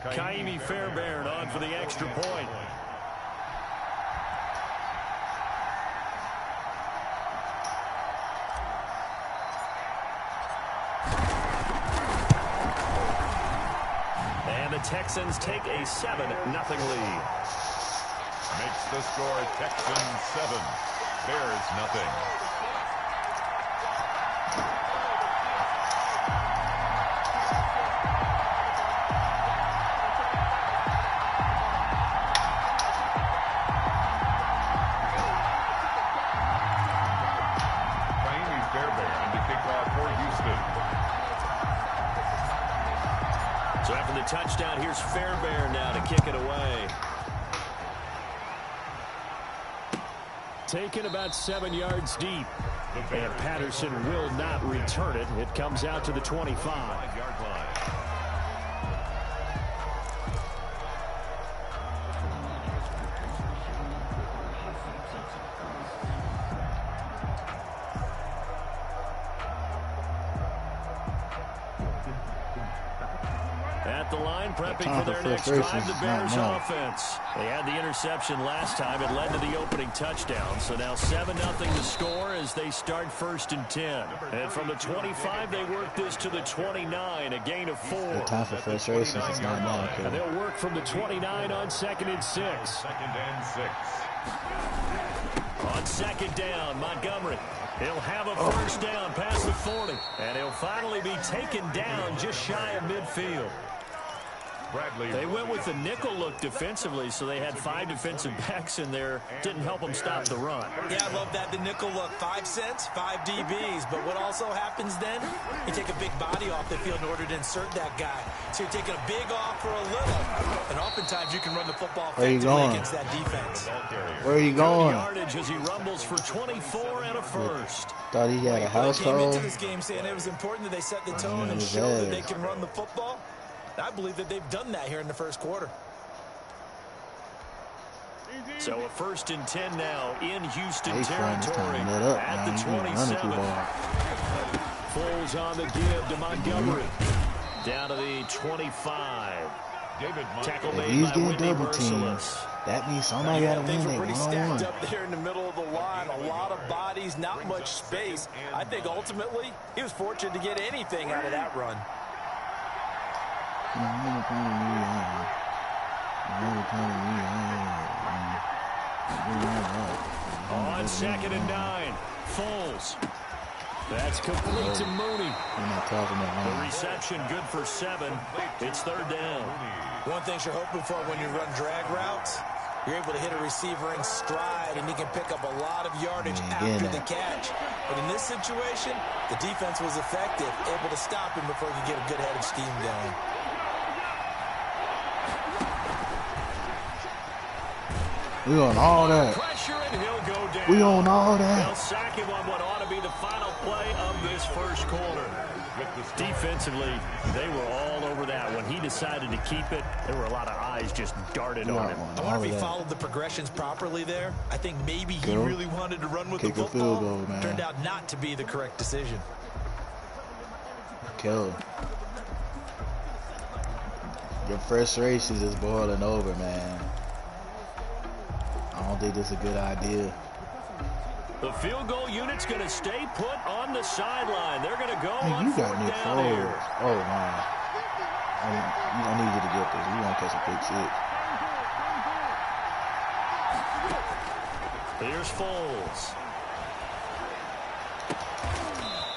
Fairbairn on for the extra point. And the Texans take a 7-0 lead. Makes the score Texans 7, Bears nothing. So after the touchdown, here's Fairbairn now to kick it away. Taken about 7 yards deep. And Patterson will not return it. It comes out to the 25-yard line. At the line, prepping for their next drive, the Bears offense. They had the interception last time. It led to the opening touchdown. So now 7-0 to score as they start 1st and 10. And from the 25, they work this to the 29, a gain of 4. The time for frustrations is not now. And they'll work from the 29 on 2nd and 6. 2nd and 6. On 2nd down, Montgomery. He'll have a first down past the 40. And he'll finally be taken down just shy of midfield. They went with the nickel look defensively, so they had 5 defensive backs in there. Didn't help them stop the run. Yeah, I love that, the nickel look. 5 cents, 5 DBs. But what also happens then, you take a big body off the field in order to insert that guy. So you're taking a big off for a little. And oftentimes you can run the football effectively against that defense. Where are you going? Yardage as he rumbles for 24 and a first. Thought he had a house call. They came into call. this game saying it was important that they set the tone and show that they can run the football. I believe that they've done that here in the first quarter. So a 1st and 10 now in Houston territory at the 27. Foles on the give to Montgomery. Down to the 25. Tackle made by Whitney Merciless. That means somebody got to win Things it. were pretty stacked up there in the middle of the line. A lot of bodies, not much space. I think ultimately he was fortunate to get anything out of that run. On 2nd and 9, Foles. That's complete to Mooney. The reception good for 7. It's 3rd down. One thing you're hoping for when you run drag routes, you're able to hit a receiver in stride, and he can pick up a lot of yardage after the catch. But in this situation, the defense was effective, able to stop him before he could get a good head of steam going. We on all that. We on all that. They'll sack him on what ought to be the final play of this first quarter. Defensively, they were all over that. When he decided to keep it, there were a lot of eyes just darted on him. I wonder if he followed the progressions properly there. I think maybe he really wanted to run with the football. Turned out not to be the correct decision. Kill him. Your frustrations is boiling over, man. I don't think this is a good idea. The field goal unit's going to stay put on the sideline. They're going to go on You got 4th Nick down here. Oh, man. I need you to get this. You want to catch a big shit. Here's Foles.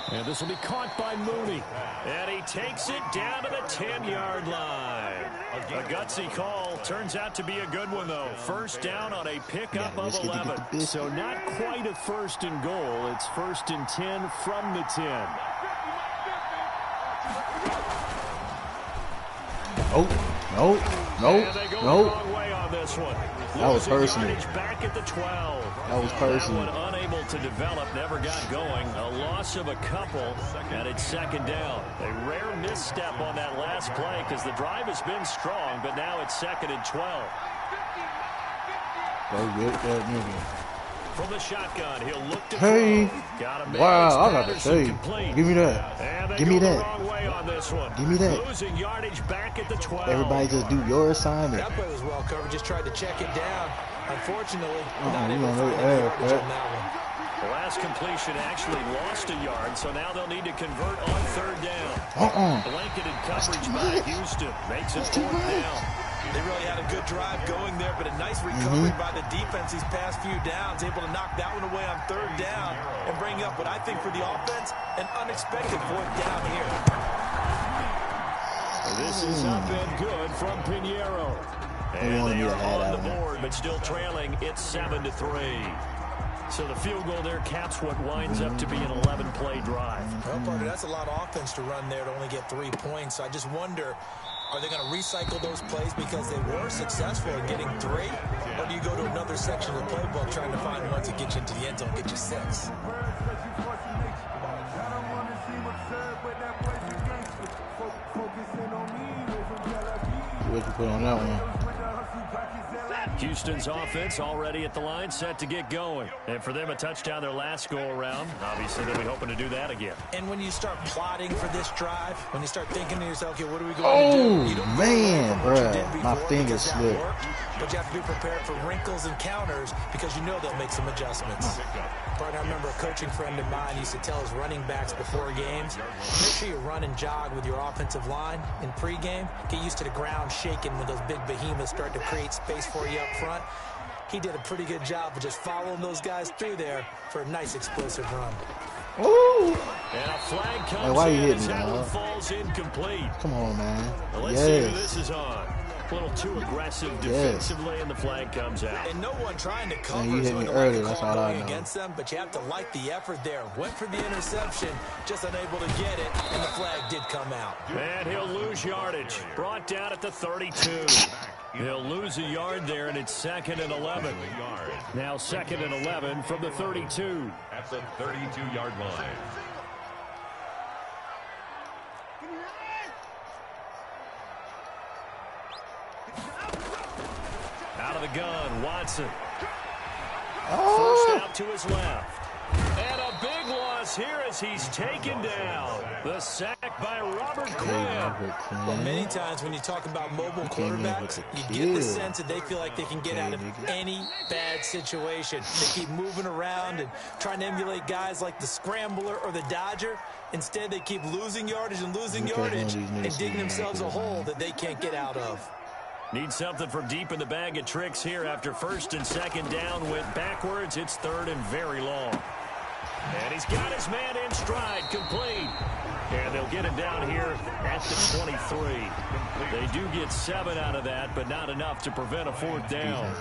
And this will be caught by Mooney. And he takes it down to the 10-yard line. A gutsy call. Turns out to be a good one, though. First down on a pickup of 11. So not quite a 1st and goal. It's 1st and 10 from the 10. Nope. Way on this one. That was personal. Back at the 12. That was personal. That one unable to develop, never got going. A loss of a couple, and it's 2nd down. A rare misstep on that last play because the drive has been strong, but now it's 2nd and 12. Go get that nigga. From the shotgun, he'll look to hey. Wow, I got to say. Give me that. Give me that. Give me that. Losing yardage back at the 12. Everybody just do your assignment. That play was well covered. Just tried to check it down. Unfortunately, not you able to know, find any yardage on that one. The last completion actually lost a yard, so now they'll need to convert on third down. Blanketed coverage by Houston makes it fourth down. They really had a good drive going there, but a nice recovery by the defense these past few downs, able to knock that one away on third down and bring up what I think for the offense, an unexpected fourth down here. This is up and good from Pinheiro. And they are on the board, but still trailing. It's 7-3. So the field goal there caps what winds up to be an 11-play drive. Well, partner, that's a lot of offense to run there to only get 3 points. So I just wonder, are they going to recycle those plays because they were successful in getting 3? Or do you go to another section of the playbook trying to find ones that get you into the end zone, get you 6? What you put on that one? Houston's offense already at the line, set to get going. And for them, a touchdown their last go-around. Obviously, they'll be hoping to do that again. And when you start plotting for this drive, when you start thinking to yourself, okay, what are we going to do? You don't man, bro. My finger slipped. But you have to be prepared for wrinkles and counters because you know they'll make some adjustments. Partner, I remember a coaching friend of mine used to tell his running backs before games, make sure you run and jog with your offensive line in pregame. Get used to the ground shaking when those big behemoths start to create space for you up front. He did a pretty good job of just following those guys through there for a nice explosive run. Ooh. And a flag comes hey, why you in hitting as me, that one falls incomplete. Come on, man. Well, let's see who this is on. A little too aggressive defensively, and the flag comes out. And no one trying to cover you hit me earlier, that's all I know. Against them, but you have to like the effort there. Went for the interception, just unable to get it, and the flag did come out. And he'll lose yardage. Brought down at the 32. He'll lose a yard there, and it's 2nd and 11. Now 2nd and 11 from the 32. At the 32-yard line. Out of the gun, Watson. First out to his left. And a big loss here as he's taken down. The sack by Robert Quinn. Well, many times when you talk about mobile quarterbacks, you get the sense that they feel like they can get out of any bad situation. They keep moving around and trying to emulate guys like the Scrambler or the Dodger. Instead, they keep losing yardage and losing yardage and digging themselves a hole that they can't get out of. Need something from deep in the bag of tricks here after 1st and 2nd down went backwards. It's 3rd and very long. And he's got his man in stride, complete. And they'll get him down here at the 23. They do get 7 out of that, but not enough to prevent a 4th down.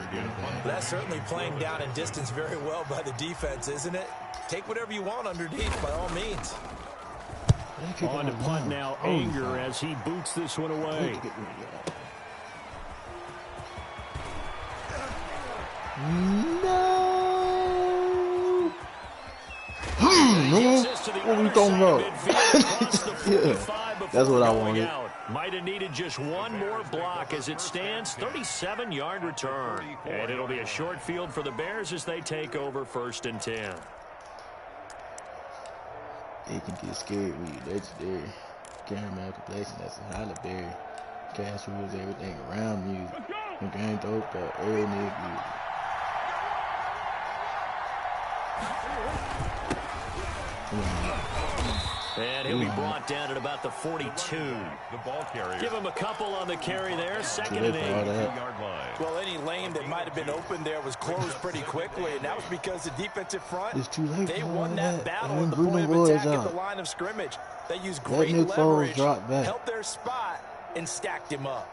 That's certainly playing down in distance very well by the defense, isn't it? Take whatever you want underneath, by all means. On to punt now, Anger as he boots this one away. No. No. What we talking about? Yeah, that's what I wanted. Might have needed just one more block as it stands. 37-yard return. And it'll be a short field for the Bears as they take over 1st and 10. They can get scared with you. Legendary. Caramel complexion. That's a Hollyberry. Cash rules everything around you. The game dope, but early nigga. And he'll be brought down at about the 42. The ball carrier. Give him a couple on the carry there. 2nd and 8. Well, any lane that might have been open there was closed pretty quickly, and that was because the defensive front, it's too late. they won that battle at the point of attack at the line of scrimmage. They used great leverage, helped their spot, and stacked him up.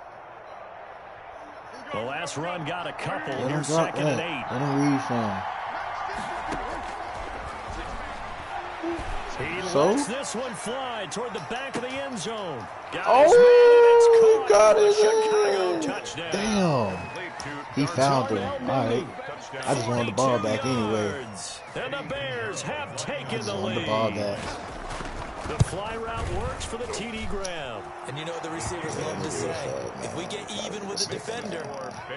The last run got a couple. Here's 2nd and 8. Let him read from. He lets this one fly toward the back of the end zone. Got his Chicago touchdown. Damn. He found him. All right. I just wanted the ball back anyway. And the Bears have taken the lead. The ball back. The fly route works for the TD grab. And you know what the receivers love to say? If we get even with the defender,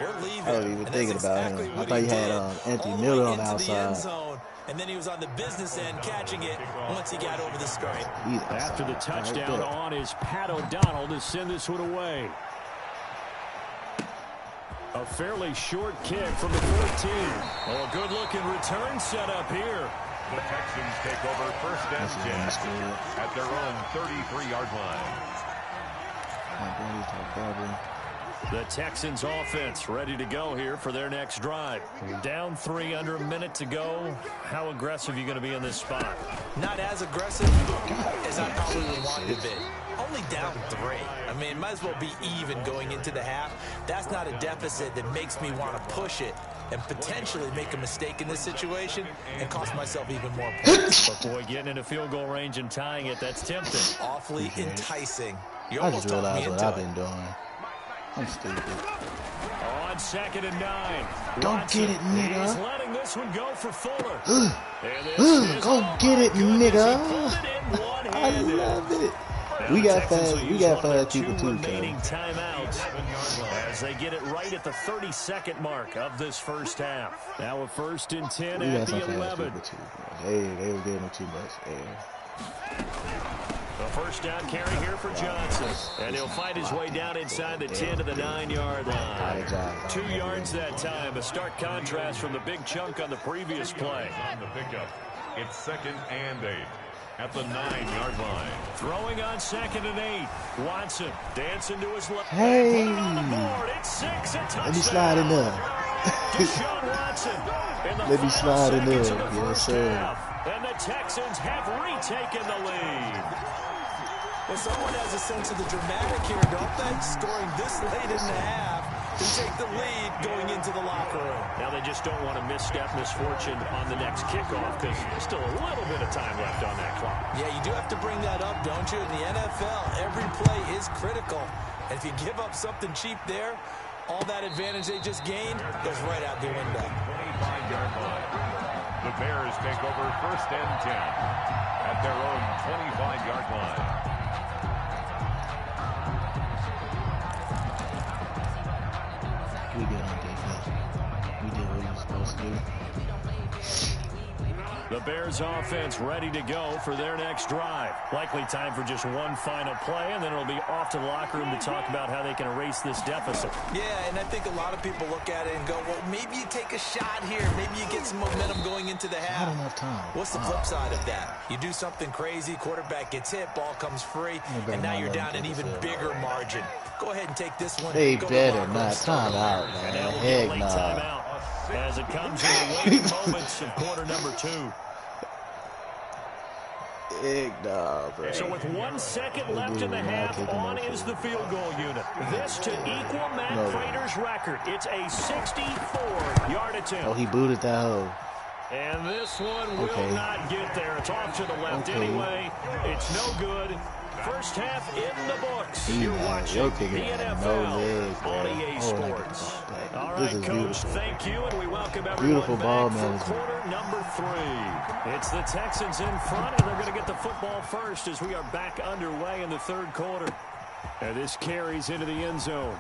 we're leaving. I wasn't even thinking about him. I thought you had Anthony Miller on the outside. And then he was on the business end catching it once he got over the stripe. After the touchdown on is Pat O'Donnell to send this one away. A fairly short kick from the 14. Oh, a good-looking return set up here. The Texans take over first and 10 at their own 33-yard line. The Texans offense ready to go here for their next drive. Down 3, under a minute to go. How aggressive are you going to be in this spot? Not as aggressive as I probably would want to be. Only down 3. I mean, it might as well be even going into the half. That's not a deficit that makes me want to push it and potentially make a mistake in this situation and cost myself even more points. But boy, getting into field goal range and tying it, that's tempting. Awfully enticing. You I just almost realized what I've been doing. I'm stupid. On 2nd and 9. Don't get it, nigga. He's letting this one go for Fuller. Go get it, nigga. I love it. We got fast people too, remaining timeouts as they get it right at the 32nd mark of this first half. Now a 1st and 10 at the 11. They were giving him too much air. A first down carry here for Johnson. And he'll fight his way down inside the 10 to the 9-yard line. 2 yards that time. A stark contrast from the big chunk on the previous play. On the pickup, it's 2nd and 8 at the 9-yard line. Throwing on 2nd and 8. Watson dancing to his left. Hey! It's 6, a touchdown. Let me slide in there. Deshaun Watson. Let me slide in there. Yes, sir. And the Texans have retaken the lead. Well, someone has a sense of the dramatic here, don't they? Scoring this late in the half to take the lead going into the locker room. Now they just don't want to misstep misfortune on the next kickoff because there's still a little bit of time left on that clock. Yeah, you do have to bring that up, don't you? In the NFL, every play is critical. And if you give up something cheap there, all that advantage they just gained goes right out the window. 25-yard line. The Bears take over 1st and 10 at their own 25-yard line. We did on defense. We did what we were supposed to do. The Bears offense ready to go for their next drive. Likely time for just one final play, and then it'll be off to the locker room to talk about how they can erase this deficit. Yeah, and I think a lot of people look at it and go, well, maybe you take a shot here. Maybe you get some momentum going into the half. Not enough time. What's the flip side of that? You do something crazy, quarterback gets hit, ball comes free, and now you're down an even bigger margin. Go ahead and take this one. They better not. Time out, man. Heck no. Timeout as it comes in the waning moments of quarter number 2. Heck no, bro. So with 1 second left in the half, on is the field goal unit. This to equal Matt Prater's record. It's a 64-yard attempt. Oh, he booted that hole. And this one will not get there. It's off to the left anyway. It's no good. First half in the books. You're watching the NFL on EA Sports. All right, Coach, thank you, and we welcome everyone back for quarter number 3. It's the Texans in front, and they're going to get the football first as we are back underway in the 3rd quarter. And this carries into the end zone.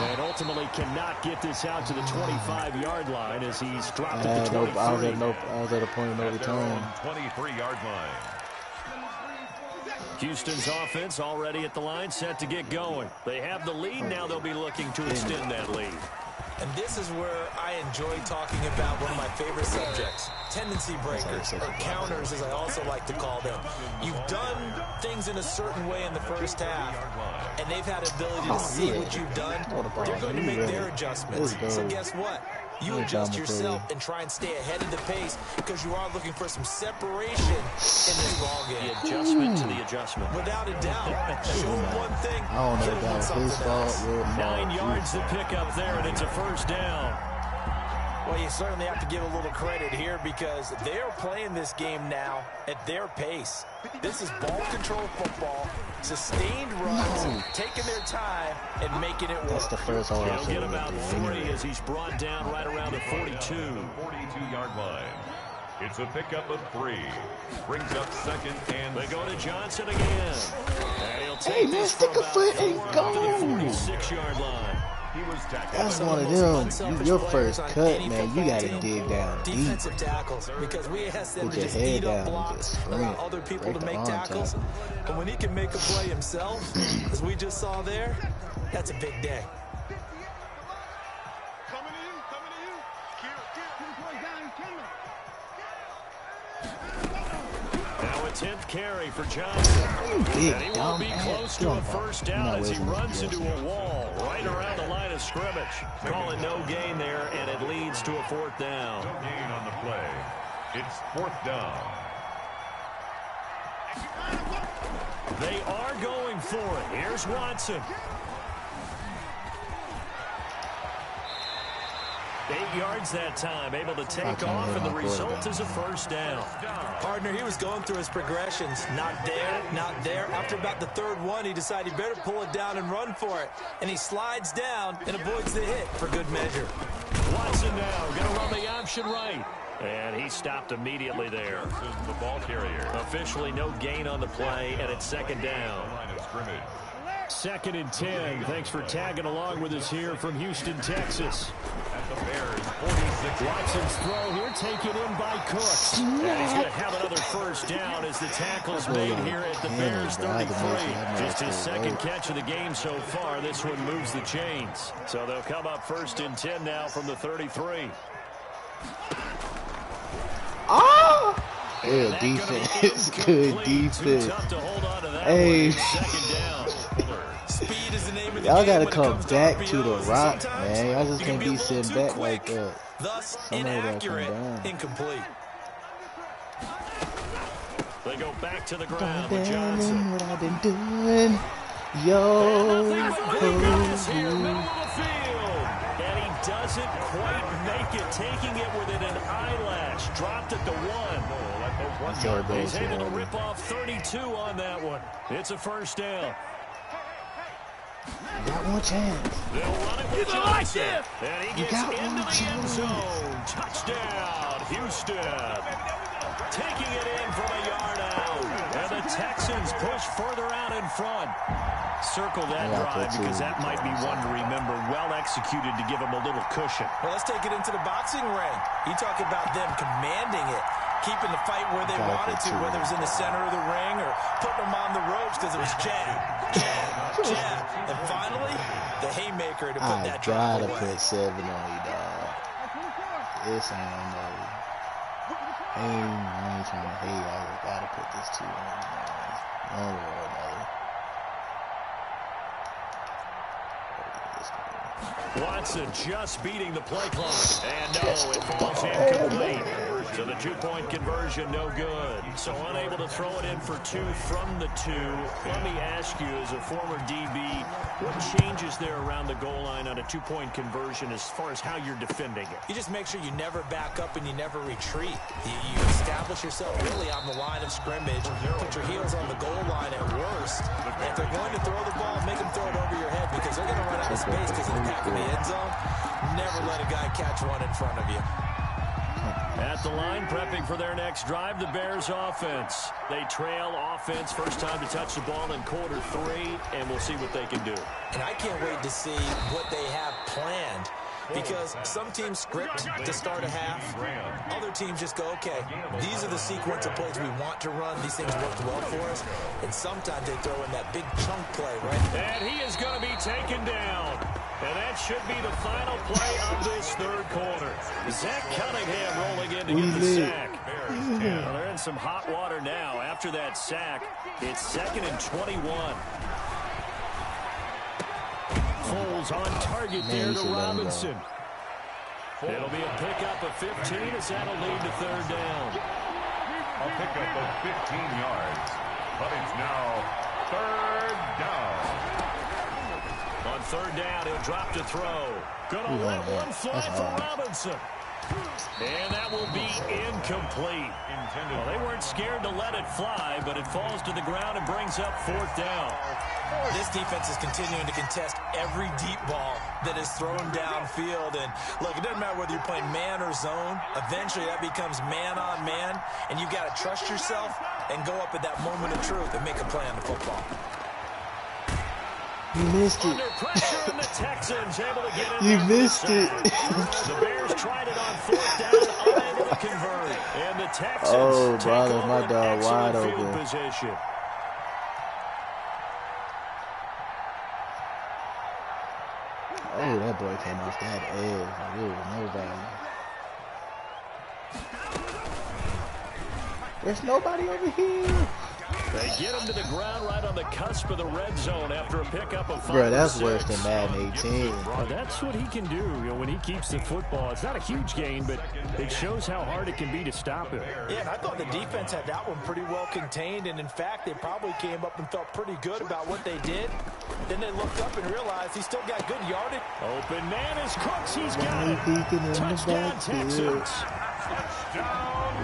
And ultimately cannot get this out to the 25-yard line as he's dropped at the 23. I was at a point of no return. 23-yard line. Houston's offense already at the line, set to get going. They have the lead. Now they'll be looking to extend that lead. And this is where I enjoy talking about one of my favorite subjects, tendency breakers, or counters, as I also like to call them. You've done things in a certain way in the first half, and they've had ability to see what you've done. They're going to make their adjustments. So guess what? You adjust yourself and try and stay ahead of the pace because you are looking for some separation in this ballgame. The adjustment to the adjustment. Without a doubt. Show him one thing, I don't know if that was his fault. 9 yards to pick up there, and it's a first down. Well, you certainly have to give a little credit here because they're playing this game now at their pace. This is ball control football, sustained runs, taking their time, and making it work. That's the first one. He'll get about 3 as he's brought down right around the 42. 42-yard line. It's a pickup of 3. Brings up 2nd and they go to Johnson again. And he'll take Hey, man, this stick for a foot and about 4 go. up to the 46-yard line. he was tackled. That's one of them. Your first cut, man. You got to dig down deep. Defensive tackles, because we ask them Put to your just head eat up down and blocks, just sprint. allow other people Break to the make arm tackles. tackle. And when he can make a play himself, as we just saw there, that's a big day. Now a 10th carry for Johnson. Big And he will dumb be ass. close to a first down as he runs into a wall right around the line of scrimmage. Call it no gain there, and it leads to a 4th down. No gain on the play. It's 4th down. They are going for it. Here's Watson. 8 yards that time, able to take off, and the result is a first down. Partner, he was going through his progressions. Not there, not there. After about the 3rd one, he decided he better pull it down and run for it. And he slides down and avoids the hit for good measure. Watson now going to run the option right. And he stopped immediately there. This is the ball carrier. Officially no gain on the play, and it's 2nd down. Line of scrimmage. 2nd and 10. Thanks for tagging along with us here from Houston, Texas. At the Bears, 46. Watson's throw here taken in by Cooks. And he's going to have another first down as the tackle's made here at the Bears 33. Just his 2nd catch of the game so far. This one moves the chains. So they'll come up 1st and 10 now from the 33. Oh! Good defense. Good defense. Hey. Y'all gotta come back to the rock, man. Y'all just can't be sitting back like that. Thus, Somebody gotta come inaccurate, down. incomplete. They go back to the ground Going with down Johnson. in what I've been doing. Yo. And he doesn't quite make it, taking it within an eyelash. Dropped at the 1. He's able to rip off 32 on that one. It's a first down. You got one chance. They'll run it with Johnson. And he gets into the end zone. Touchdown, Houston. Taking it in from a yard out. And the Texans push further out in front. Circle that drive because that might be one to remember. Well executed to give him a little cushion. Well, let's take it into the boxing ring. You talk about them commanding it, keeping the fight where they wanted to, whether it was in the center of the ring or putting them on the ropes because it was jab, jab, jab. And finally, the haymaker to put that drive away. I gotta put 7 on you, dog. This ain't no. I ain't trying to hate. I gotta put this 2 on you, man. One way or another. Watson just beating the play clock. And no, it falls incomplete. So the 2-point conversion, no good. So unable to throw it in for 2 from the 2. Let me ask you, as a former DB, what changes there around the goal line on a 2-point conversion as far as how you're defending it? You just make sure you never back up and you never retreat. You establish yourself really on the line of scrimmage. Put your heels on the goal line at worst. And if they're going to throw the ball, make them throw it over your head because they're going to run out of space because of the back of the end zone. Never let a guy catch one in front of you. At the line, prepping for their next drive, the Bears offense. They trail offense, first time to touch the ball in quarter 3, and we'll see what they can do. And I can't wait to see what they have planned because some teams script to start a half. Other teams just go, okay, these are the sequence of plays we want to run. These things worked well for us. And sometimes they throw in that big chunk play, right? And he is going to be taken down. And that should be the final play of this 3rd quarter. Zach Cunningham rolling in to get the sack. Well, they're in some hot water now. After that sack, it's 2nd and 21. Foles on target there to Robinson. It'll be a pickup of 15 as that'll lead to 3rd down. A pickup of 15 yards. But it's now 3rd down. On 3rd down, he'll drop to throw. Gonna let one fly for Robinson. And that will be incomplete. Well, they weren't scared to let it fly, but it falls to the ground and brings up 4th down. This defense is continuing to contest every deep ball that is thrown downfield. And look, it doesn't matter whether you're playing man or zone. Eventually, that becomes man on man. And you've got to trust yourself and go up at that moment of truth and make a play on the football. You missed it. Under pressure, and the Texans able to get in. You missed it. The Bears tried it on 4th down, unable to convert. And the Texans brother, my dog wide open. Position. Oh, that boy came off that edge. Like, it was nobody. There's nobody over here. They get him to the ground right on the cusp of the red zone after a pickup of 5. Bro, that's worse than Madden 18. That's what he can do. You know, when he keeps the football. It's not a huge gain, but it shows how hard it can be to stop him. Yeah, and I thought the defense had that one pretty well contained. And, in fact, they probably came up and felt pretty good about what they did. Then they looked up and realized he still got good yardage. Open man is Cooks. He's got it. Touchdown, Texans.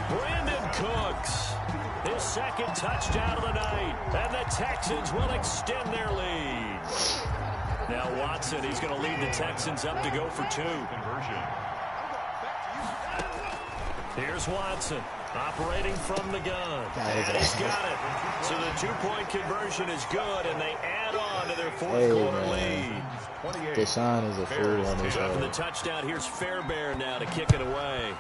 Brandon Cooks. His second touchdown of the night. And the Texans will extend their lead. Now Watson, he's going to lead the Texans up to go for 2. Here's Watson, operating from the gun. And he's got it. So the 2-point conversion is good, and they add on to their 4th quarter lead. Deshaun is a fool on this For the touchdown, here's Fairbairn now to kick it away.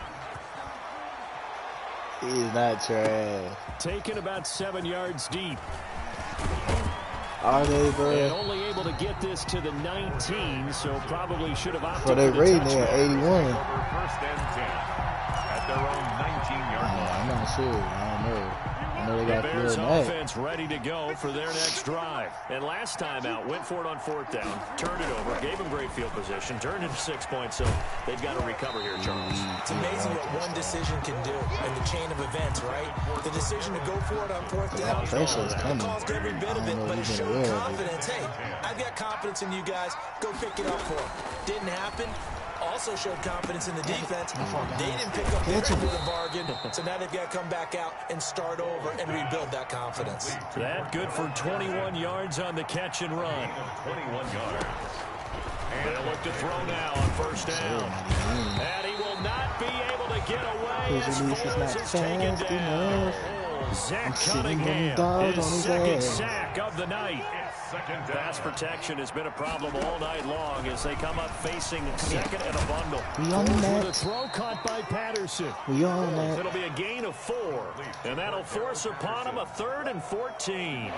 He's not trash. Taken about 7 yards deep. Are they, bro? And only able to get this to the 19, so probably should have opted for their for the rating touchdown. there, 81. First and 10 at their own 19-yard line. I'm not sure. I don't know. I know they The got Bears good night. offense ready to go for their next drive. And last time out, went for it on 4th down, turned it over, gave them great field position, turned into 6 points, so they've got to recover here, Charles. It's amazing what one decision can do in the chain of events, right? The decision to go for it on 4th down pressure is coming. caused every bit of it, but it you've been showed aware of it. confidence. Hey, I've got confidence in you guys. Go pick it up for them. Didn't happen. Also showed confidence in the defense. They didn't pick up their end of the bargain, so now they've got to come back out and start over and rebuild that confidence. That good for 21 yards on the catch and run. 21 yards. They'll look to throw now on 1st down. And he will not be able to get away as Foles is taken down. Zach Cunningham, his second sack of the night. Pass protection has been a problem all night long as they come up facing second and a bundle. We on that. The throw caught by Patterson. We on that. It'll be a gain of 4, and that'll force upon him a 3rd and 14.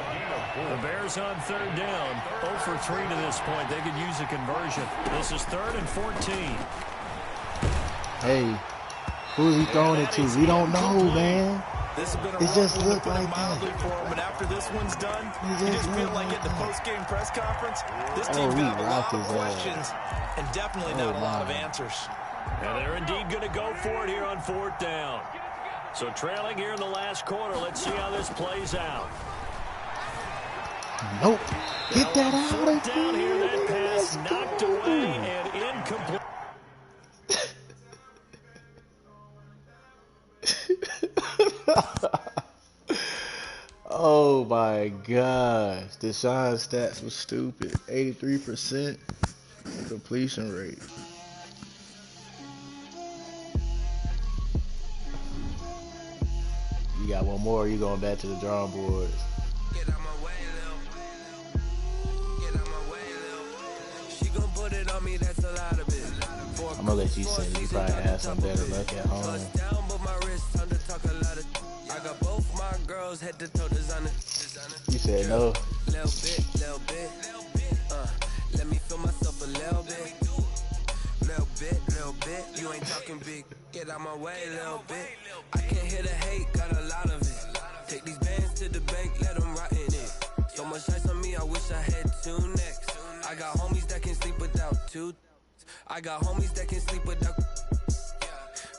The Bears on 3rd down, 0 for 3 to this point. They could use a conversion. This is 3rd and 14. Hey, who's he throwing it to? We don't know, man. This has been a It just rough one, looked to put it like mildly that. for him, but after this one's done, you just just feel looked like like at the that. post-game press conference, this Oh, team's he got a lot rocked of his ass. questions and definitely not a lot of wow. answers. And they're indeed going to go for it here on 4th down. So trailing here in the last quarter. Let's see how this plays out. Nope. Get that out of 4th down here. That here. pass Let's knocked go. away and incomplete. Oh my gosh. Deshaun's stats was stupid. 83% completion rate. You got one more, you going back to the drawing boards. Get out my way, Lil. Get out my way, Lil. She gon' put it on me, that's a lot of it. I'm gonna let you say it. You probably have some better luck at home. Down, but my wrist, time to talk a lot of. I got both my girls head to toe designer. You said no. Little bit. Let me feel myself a little bit. Little bit. You ain't talking big. Get out my way, little bit. I can't hear the hate, got a lot of it. Take these bands to the bank, let them rot in it. So much ice on me, I wish I had 2 necks. I got homies that can sleep without 2. I got homies that can sleep without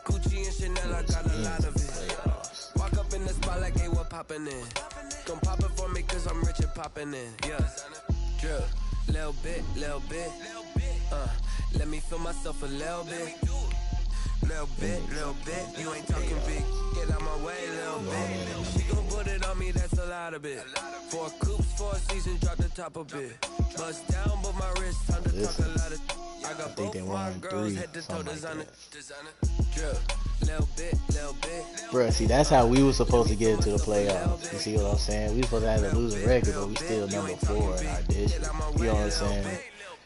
Gucci and Chanel, I got a lot of it. Walk up in the spot like, hey, what poppin' in? Come pop it for me, cause I'm rich and poppin' in. Yeah, drip, little bit. Let me feel myself a little bit. Little bit, you ain't talking big. Get out my way, little bit. She gon' put it on me, that's a lot of it. 4 coops, 4 seasons, drop the top a bit. Bust down, but my wrist, time to talk a lot of. I got both my girls, head to toe, designer. Drip, little bit. Bruh, see, that's how we were supposed to get into the playoffs. You see what I'm saying? We were supposed to have a losing record, but we still number 4 in our district. You know what I'm saying?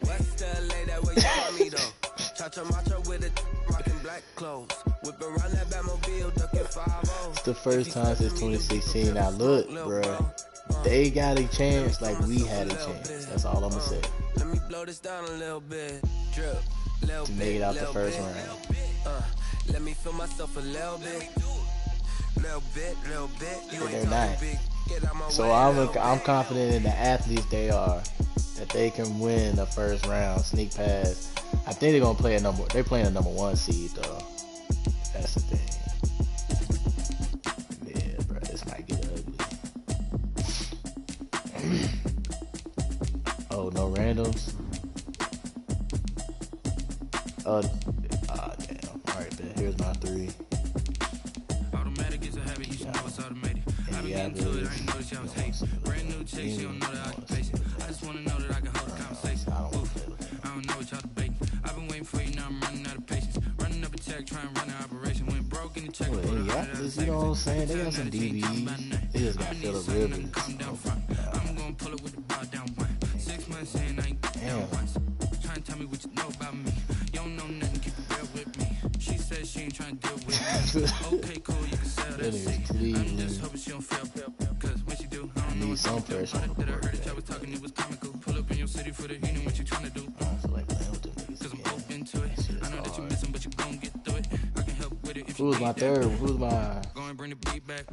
West LA, that way you call me though. Cha-cha matcha with a rockin' black clothes. Whip around that Batmobile, ducking 5-0. It's the first time since 2016. Now look, bruh, they got a chance like we had a chance. That's all I'm gonna say. Let me blow this down a little bit. Drip, to make it out the first round. Let me feel myself a little bit. Little bit. You They're not. So I'm confident in the athletes they are, that they can win the first round, sneak past. I think they're gonna play they're playing a number 1 seed though. That's the thing. Yeah, bro, this might get ugly. Oh, no randoms. Damn. Alright, then here's my 3. Automatic is a habit, you should know it's automated. I've been getting to it, I ain't noticed y'all was hating. Brand new chick, she don't know the occupation. I just wanna know that I can hold a conversation. I don't know what y'all debating. I've been waiting for you, now I'm running out of patience. Running up a check, trying to run an operation. Went broke in the check. You know what I'm saying? They got some DVs. They just got Phillip Rivers. I'm gonna pull it with the bar down 1. 6 months in, I ain't down once. Trying to tell me what you know about me. You don't know nothing, keep it real with me. She said she ain't trying to deal with me. Okay, cool, you can sell that shit. I'm just hoping she don't fail. Cause when she do, I don't know some pressure. That I heard that y'all was talking, it was comical. Pull up in your city for the healing, what you trying to do. Cause I'm open to it. I know that you miss him, but you gon' get through it. I can help with it if you Who's my third? Who's my... Go and bring the beat back.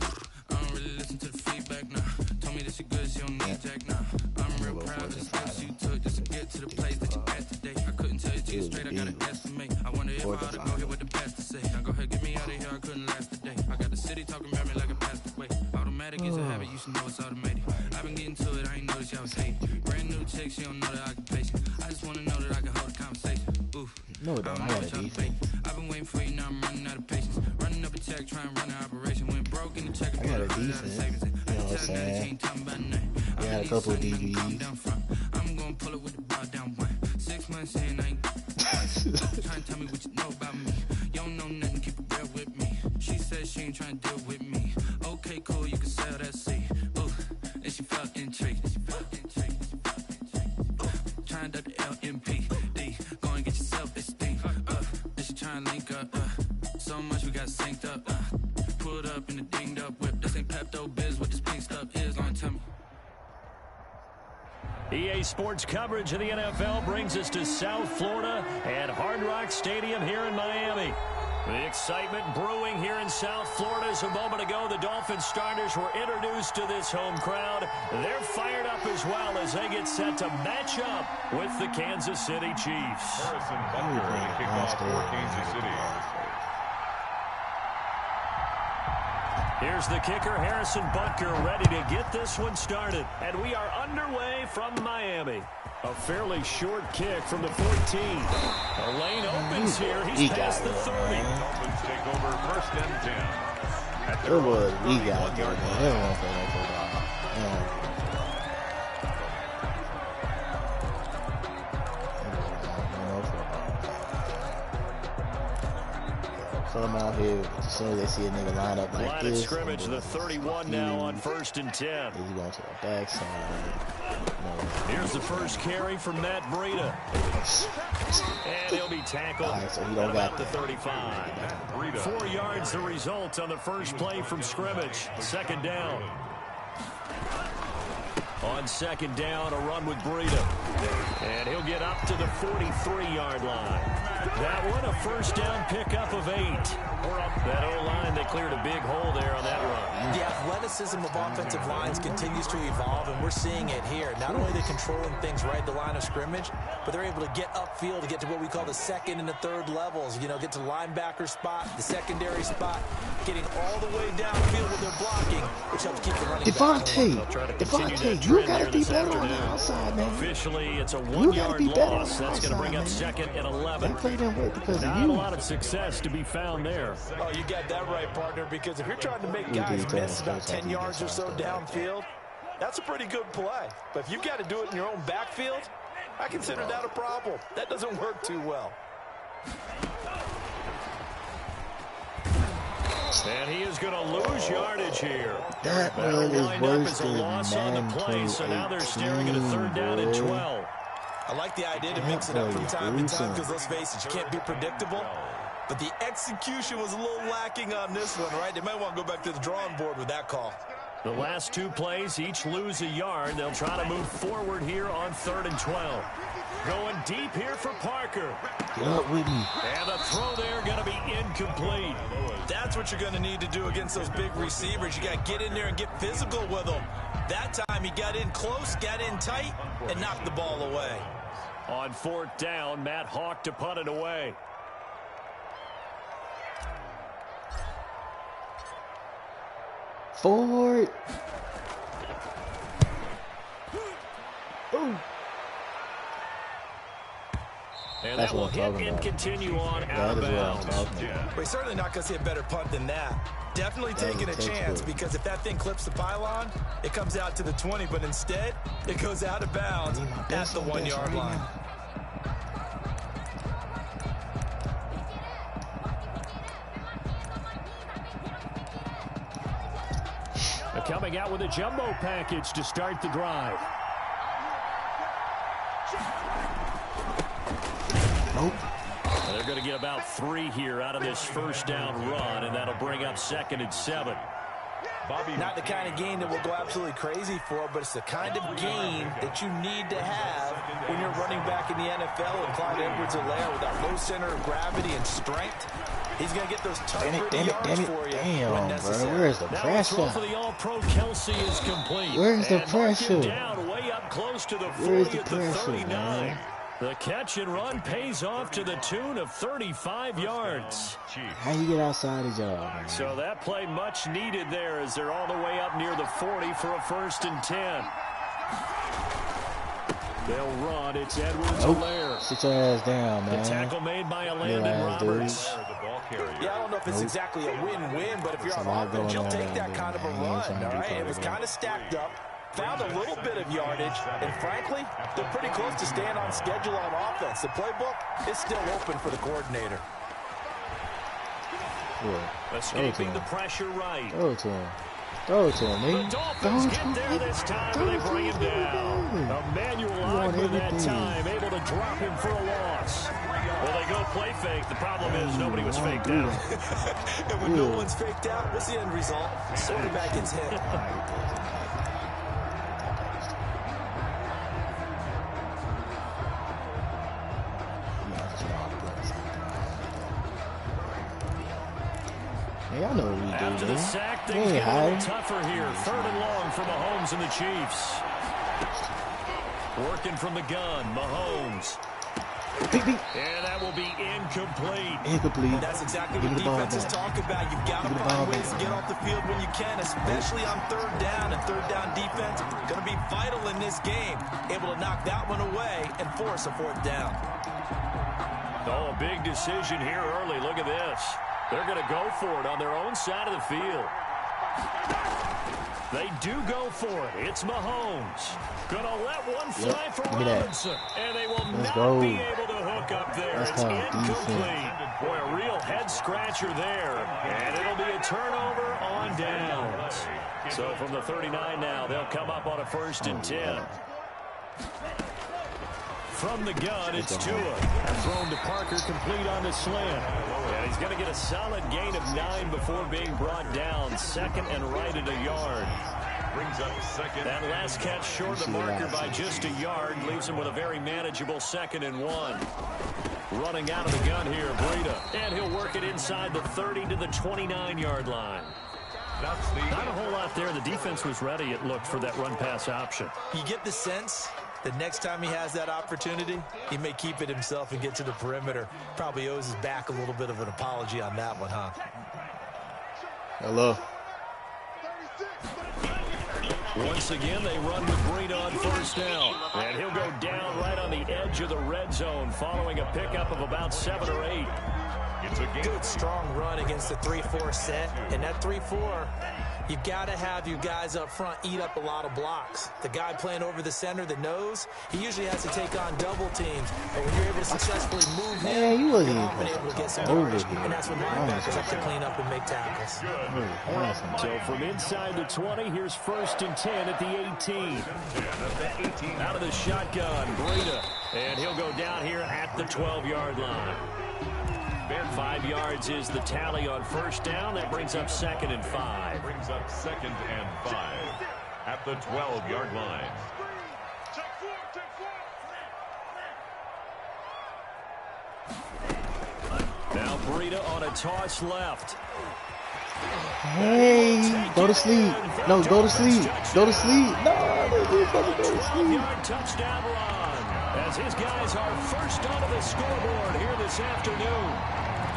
I don't really listen to the feedback, nah. Told me that she good, she don't need jack, nah. I'm real proud of the steps you took just to get to the place that you at today. I couldn't tell you to you straight, I gotta estimate. I wonder if I ought to go here with the past to say. Now go ahead, get me out of here, I couldn't last today. I got the city talking about me like I passed away. Automatic is a habit, you should know it's automated. I've been getting to it, I ain't noticed y'all was hating. Brand new chick, she don't know the occupation. I just wanna know that I can hold a conversation. Oof. No, don't. I got a defense. I've been waiting for you, now I'm running out of patience. Running up a check, trying to run an operation. Went broke in the check. I got a defense. You know what I'm saying? I got a couple of DVs. I'm gonna pull it with the bar down 1. 6 months in, I ain't trying to tell me what you know about me. You don't know nothing, keep it real with me. She said she ain't trying to deal with me. Okay, cool, you can sell that seed. Ooh, and she felt intrigued. Trying to the LMPD. Go and get your self-esteem. And she trying to link up. So much we got synced up. Pulled up in the dinged up whip. This ain't Pepto Biz, what this pink stuff is. Gonna tell me. EA Sports coverage of the NFL brings us to South Florida at Hard Rock Stadium here in Miami. The excitement brewing here in South Florida as a moment ago the Dolphins starters were introduced to this home crowd. They're fired up as well as they get set to match up with the Kansas City Chiefs. Harrison Butker to kick off for Kansas City. Here's the kicker, Harrison Butker, ready to get this one started. And we are underway from Miami. A fairly short kick from the 14. The lane opens here. He's past the 30. Dolphins take over 1st and 10. It was we got there, man. They don't want to play that football. Come out here as soon as they see a nigga line up like line this. Of scrimmage, the 31 now on 1st and 10. He's going to the backside. Here's the first carry from Matt Breida. And he'll be tackled so he don't at about got the 35. 4 yards the result on the first play from scrimmage. 2nd down. On 2nd down, a run with Breida. And he'll get up to the 43-yard line. That one, a 1st down pickup of 8. That O-line that cleared a big hole there on that run. The athleticism of offensive lines continues to evolve, and we're seeing it here. Not only are they controlling things right at the line of scrimmage, but they're able to get upfield to get to what we call the second and the third levels. You know, get to the linebacker spot, the secondary spot, getting all the way downfield with their blocking, which helps keep the running back. Devontae, you gotta be better on the outside, man. Officially, it's a 1-yard loss. That's going to bring up 2nd and 11. That play didn't work because of Not you. a lot of success to be found there. Oh, you got that right, partner, because if you're trying to make guys miss about 10 yards or so downfield, that's a pretty good play. But if you've got to do it in your own backfield, I consider that a problem. That doesn't work too well. And he is going to lose yardage here. That run is Lined up worse as a than loss on the play, so now they're staring at a 3rd down and 12. I like the idea to mix it up from time to time because, let's face it, you can't be predictable. But the execution was a little lacking on this one, right? They might want to go back to the drawing board with that call. The last 2 plays, each lose a yard. They'll try to move forward here on 3rd and 12. Going deep here for Parker. Get up with me. And the throw there going to be incomplete. That's what you're going to need to do against those big receivers. You got to get in there and get physical with them. That time he got in close, got in tight, and knocked the ball away. On 4th down, Matt Hawk to punt it away. Forward. Boom. And That's that will what I'm hit talking and about. continue on out That of is what I'm bounds. talking about. We're certainly not going to see a better punt than that. Definitely taking a chance because if that thing clips the pylon, it comes out to the 20, but instead, it goes out of bounds at the 1-yard line. They're coming out with a jumbo package to start the drive. Nope. They're going to get about 3 here out of this 1st down run, and that'll bring up 2nd and 7. Not the kind of game that we'll go absolutely crazy for, but it's the kind of game that you need to have when you're running back in the NFL. And Clyde Edwards-Helaire with that low center of gravity and strength, he's going to get those tough yards for you when necessary. Bro, where's the Now pressure? throw for the All-Pro Kelsey is complete. Where's the and pressure? mark him down way up close to the 40 Where's the at the pressure, 39. man? The catch and run pays off to the tune of 35 yards. How you get outside his job, man? So that play much needed there as they're all the way up near the 40 for a 1st and 10. They'll run. It's Edwards-Helaire. Sit your ass down, man. The tackle made by Landon Roberts. Yeah, I don't know if it's exactly a win-win, but if you're on offense, you'll take that kind of a run, all right? It was kind of stacked up. Found a little bit of yardage, and frankly, they're pretty close to staying on schedule on offense. The playbook is still open for the coordinator. Escaping the pressure right. Throw it to him. Throw it to him, man. The Dolphins get there this time, and they bring him down. Emmanuel Ogba that time, able to drop him for a loss. Well, they go play fake. The problem is nobody was faked out. And when no one's faked out, what's the end result? Quarterback gets hit. Y'all know what we do, After the man. sack, things Hey, get a hi. little tougher here. 3rd and long for Mahomes and the Chiefs. Working from the gun, Mahomes. And that will be incomplete. Incomplete. That's exactly what defenses talk about. You've got to find ways to get off the field when you can, especially on 3rd down. And 3rd down defense going to be vital in this game. Able to knock that one away and force a 4th down. Oh, a big decision here early. Look at this. They're going to go for it on their own side of the field. They do go for it. It's Mahomes. Going to let one fly for Robinson. And they will not be able to hook up there. It's incomplete. Boy, a real head-scratcher there. And it'll be a turnover on downs. So from the 39 now, they'll come up on a 1st and 10. From the gun, it's Tua. Thrown to Parker, complete on the slant. And he's going to get a solid gain of 9 before being brought down. 2nd and right at a yard. Brings up 2nd. That last catch short of the marker by just a yard leaves him with a very manageable 2nd and 1. Running out of the gun here, Breida. And he'll work it inside the 30 to the 29-yard line. Not a whole lot there. The defense was ready, it looked, for that run-pass option. You get the sense that next time he has that opportunity, he may keep it himself and get to the perimeter. Probably owes his back a little bit of an apology on that one, huh? Hello. Once again, they run with Breida on first down. And he'll go down right on the edge of the red zone following a pickup of about 7 or 8. It's a good, strong run against the 3-4 set. And that 3-4, you've got to have your guys up front eat up a lot of blocks. The guy playing over the center, the nose, he usually has to take on double teams. But when you're able to successfully move him, you're often able to get some yardage. And that's when linebackers have to clean up and make tackles. So from inside the 20, here's 1st and 10 at the 18. Out of the shotgun, Breida. And he'll go down here at the 12-yard line. 5 yards is the tally on first down. That brings up 2nd and 5. Brings up 2nd and 5 at the 12-yard line. Now Breida on a toss left. Hey, go to sleep. No, go to sleep. Go to sleep. No, they're supposed to go to sleep. 12-yard touchdown run. As his guys are first onto the scoreboard here this afternoon.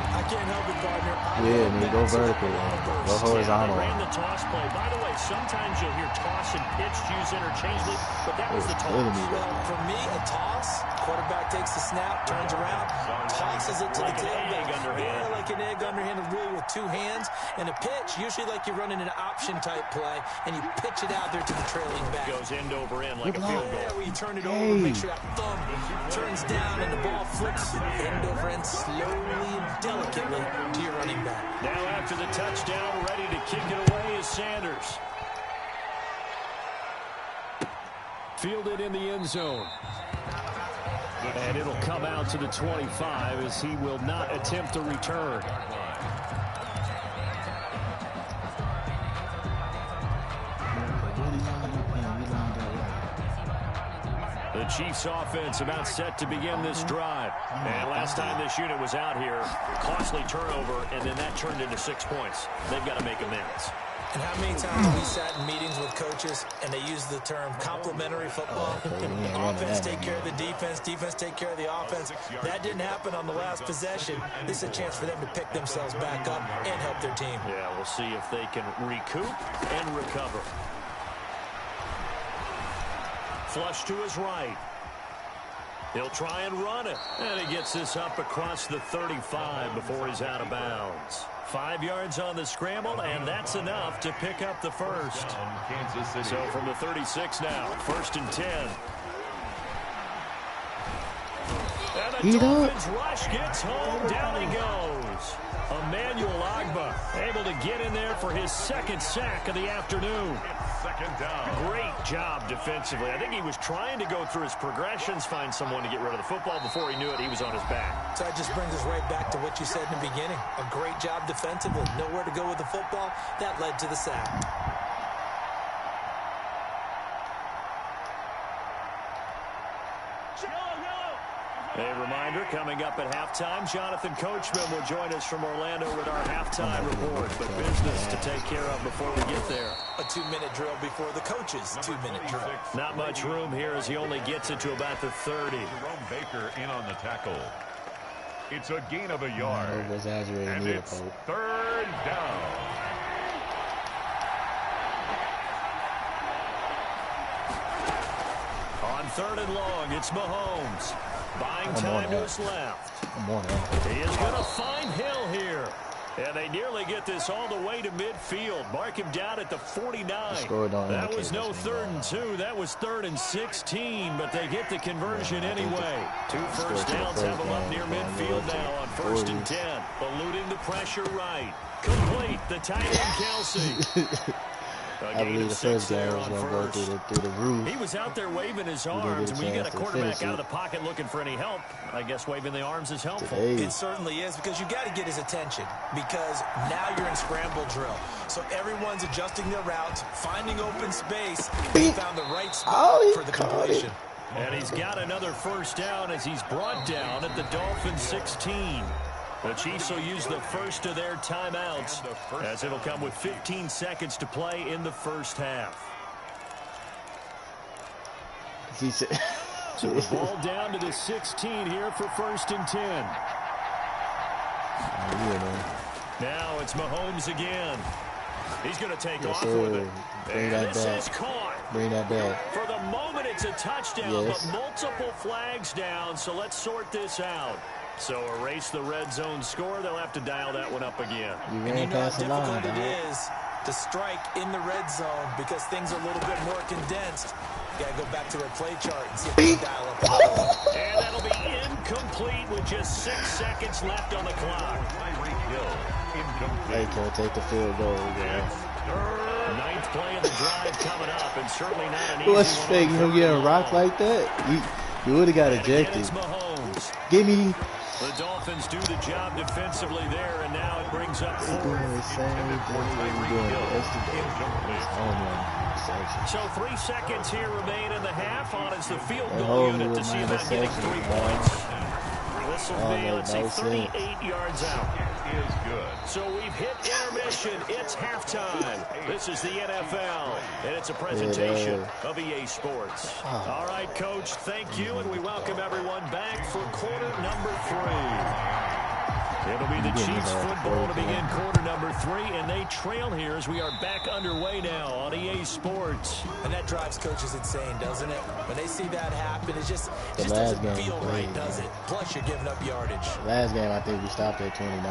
I can't help it, partner. Yeah, man, go vertical. Go horizontal. Ran the toss play. By the way, sometimes you'll hear toss and pitch used interchangeably, but that was the toss. Well, for me, a toss, quarterback takes the snap, turns around, tosses it to the tailback. Yeah, like an egg underhand, really with 2 hands. And a pitch, usually like you're running an option-type play, and you pitch it out there to the trailing back. Goes end over end like a field goal. Yeah, where you turn it over, make sure that thumb turns down, and the ball flips end over end slowly and delicately to your running back. Now after the touchdown, ready to kick it away is Sanders. Fielded in the end zone. And it'll come out to the 25 as he will not attempt a return. The Chiefs offense about set to begin this drive. And last time this unit was out here, costly turnover, and then that turned into 6 points. They've got to make amends. And how many times have we sat in meetings with coaches and they use the term complementary football? Offense take care of the defense, defense take care of the offense. That didn't happen on the last possession. This is a chance for them to pick themselves back up and help their team. Yeah, we'll see if they can recoup and recover. Flush to his right. He'll try and run it. And he gets this up across the 35 before he's out of bounds. 5 yards on the scramble, and that's enough to pick up the first. So from the 36 now, 1st and 10. And the Dolphins rush gets home. Down he goes. Emmanuel Agba able to get in there for his 2nd sack of the afternoon. 2nd down. Great job defensively. I think he was trying to go through his progressions, find someone to get rid of the football. Before he knew it, he was on his back. So that just brings us right back to what you said in the beginning. A great job defensively. Nowhere to go with the football. That led to the sack. A reminder, coming up at halftime, Jonathan Coachman will join us from Orlando with our halftime report. But business to take care of before we get there. A 2-minute drill before the coach's 2-minute drill. Not much room here as he only gets it to about the 30. Jerome Baker in on the tackle. It's a gain of a yard. And it's 3rd down. On 3rd and long, it's Mahomes. Buying time to his left. He is going to find Hill here. And they nearly get this all the way to midfield. Mark him down at the 49. That was no 3rd and 2. That was 3rd and 16. But they get the conversion anyway. 2 first downs have them up near midfield now on 1st and 10. Eluding the pressure right. Complete. The tight end, Kelsey. I believe the first guy was going to go through the roof. He was out there waving his arms. And when you get a quarterback out of the pocket looking for any help, I guess waving the arms is helpful. It certainly is, because you got to get his attention, because now you're in scramble drill. So everyone's adjusting their routes, finding open space. He found the right spot for the completion. And he's got another first down as he's brought down at the Dolphins 16. The Chiefs will use the first of their timeouts as it'll come with 15 seconds to play in the first half. So the ball down to the 16 here for 1st and 10. Now it's Mahomes again. He's going to take off with it. Bring that back. Is caught. Bring that back. For the moment, it's a touchdown, but multiple flags down, so let's sort this out. So erase the red zone score. They'll have to dial that one up again. You ran past the line, dog. It is to strike in the red zone because things are a little bit more condensed. You got to go back to their play chart and see if they can dial up. And that'll be incomplete with just 6 seconds left on the clock. They can't take the field goal, man. 9th play of the drive coming up, and certainly not an easy What's one. fake? You getting rocked like that? You would have got ejected. Give me. The Dolphins do the job defensively there, and now it brings up 4th. So 3 seconds here remain in the half on as the field goal unit to see about getting 3 points. This will be, let's see, 38 yards out. Is good. So we've hit intermission. It's halftime. This is the NFL, and it's a presentation of EA Sports. All right, Coach, thank you, and we welcome everyone back for quarter number 3. It'll be the Chiefs football to begin quarter number 3, and they trail here as we are back underway now on EA Sports. And that drives coaches insane, doesn't it? When they see that happen, it just last doesn't game feel right, does it? Plus, you're giving up yardage. Last game, I think we stopped at 29.